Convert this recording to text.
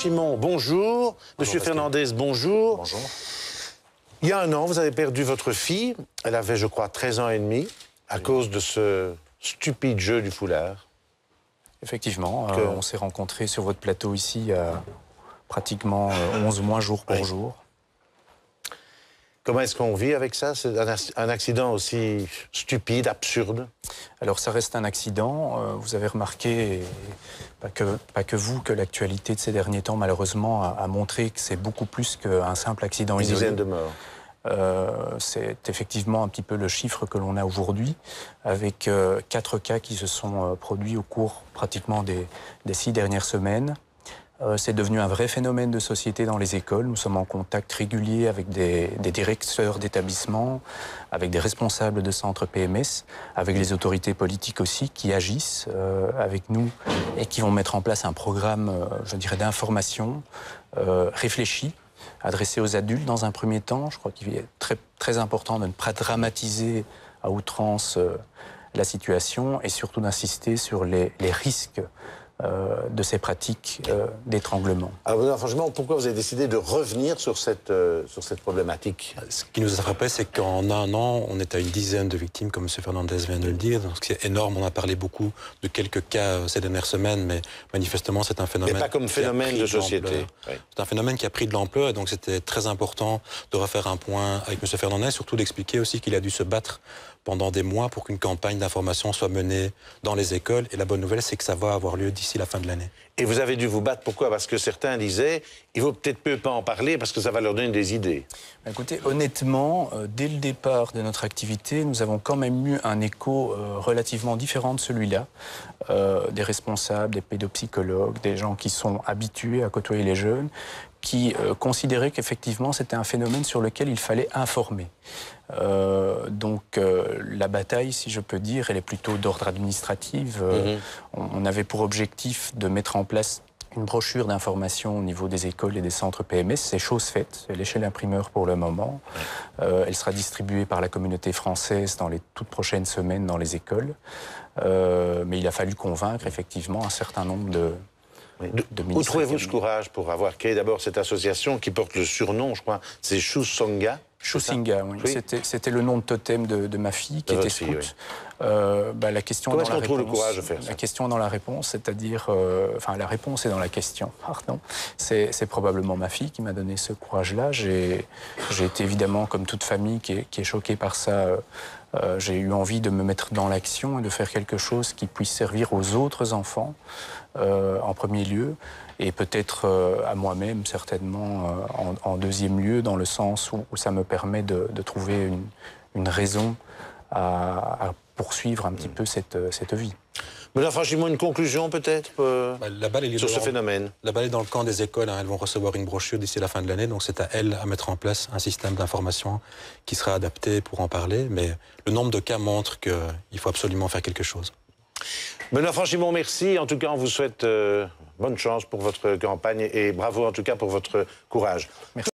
Franchimont, bonjour. Monsieur Fernandez, bonjour. Bonjour. Il y a un an, vous avez perdu votre fille. Elle avait, je crois, 13 ans et demi à cause de ce stupide jeu du foulard. Effectivement, on s'est rencontrés sur votre plateau ici pratiquement 11 mois jour pour jour. Comment est-ce qu'on vit avec ça? C'est un accident aussi stupide, absurde? Alors ça reste un accident. Vous avez remarqué, pas que vous, que l'actualité de ces derniers temps, malheureusement, a montré que c'est beaucoup plus qu'un simple accident isolé. Une dizaine de morts. C'est effectivement un petit peu le chiffre que l'on a aujourd'hui, avec 4 cas qui se sont produits au cours pratiquement des 6 dernières semaines. C'est devenu un vrai phénomène de société dans les écoles. Nous sommes en contact régulier avec des directeurs d'établissements, avec des responsables de centres PMS, avec les autorités politiques aussi qui agissent avec nous et qui vont mettre en place un programme, je dirais, d'information réfléchi, adressé aux adultes dans un premier temps. Je crois qu'il est très important de ne pas dramatiser à outrance la situation et surtout d'insister sur les risques de ces pratiques d'étranglement. Alors, franchement, pourquoi vous avez décidé de revenir sur cette problématique? Ce qui nous a frappé, c'est qu'en un an, on est à une dizaine de victimes, comme M. Fernandez vient de le dire. Donc c'est énorme. On a parlé beaucoup de quelques cas ces dernières semaines, mais manifestement, c'est un phénomène... Mais pas comme phénomène de société. Oui. C'est un phénomène qui a pris de l'ampleur, et donc c'était très important de refaire un point avec M. Fernandez, surtout d'expliquer aussi qu'il a dû se battre pendant des mois pour qu'une campagne d'information soit menée dans les écoles. Et la bonne nouvelle, c'est que ça va avoir lieu d'ici la fin de l'année. Et vous avez dû vous battre, pourquoi? Parce que certains disaient, il vaut peut-être peu pas en parler parce que ça va leur donner des idées. Écoutez, honnêtement, dès le départ de notre activité, nous avons quand même eu un écho relativement différent de celui-là. Des responsables, des pédopsychologues, des gens qui sont habitués à côtoyer les jeunes, qui considéraient qu'effectivement c'était un phénomène sur lequel il fallait informer. Donc la bataille, si je peux dire, elle est plutôt d'ordre administratif. On avait pour objectif de mettre en place une brochure d'information au niveau des écoles et des centres PMS. C'est chose faite, elle est chez l'imprimeur pour le moment. Elle sera distribuée par la communauté française dans les toutes prochaines semaines dans les écoles. Mais il a fallu convaincre effectivement un certain nombre de Où trouvez-vous ce courage pour avoir créé d'abord cette association qui porte le surnom, je crois, c'est Chusonga? Chusonga, oui. C'était le nom de totem de ma fille qui était scout. La question Comment est-ce qu'on trouve le courage de faire ça? La question dans la réponse, c'est-à-dire... enfin, la réponse est dans la question, pardon. C'est probablement ma fille qui m'a donné ce courage-là. J'ai été évidemment, comme toute famille qui est choquée par ça, j'ai eu envie de me mettre dans l'action et de faire quelque chose qui puisse servir aux autres enfants en premier lieu, et peut-être à moi-même certainement en deuxième lieu, dans le sens où ça me permet de trouver une raison à poursuivre un petit peu cette vie. Mais là, franchement, une conclusion peut-être sur ce phénomène? La balle est dans le camp des écoles. Elles vont recevoir une brochure d'ici la fin de l'année. Donc c'est à elles à mettre en place un système d'information qui sera adapté pour en parler. Mais le nombre de cas montre qu'il faut absolument faire quelque chose. Benoît Franchimont, merci. En tout cas, on vous souhaite bonne chance pour votre campagne et bravo en tout cas pour votre courage. Merci.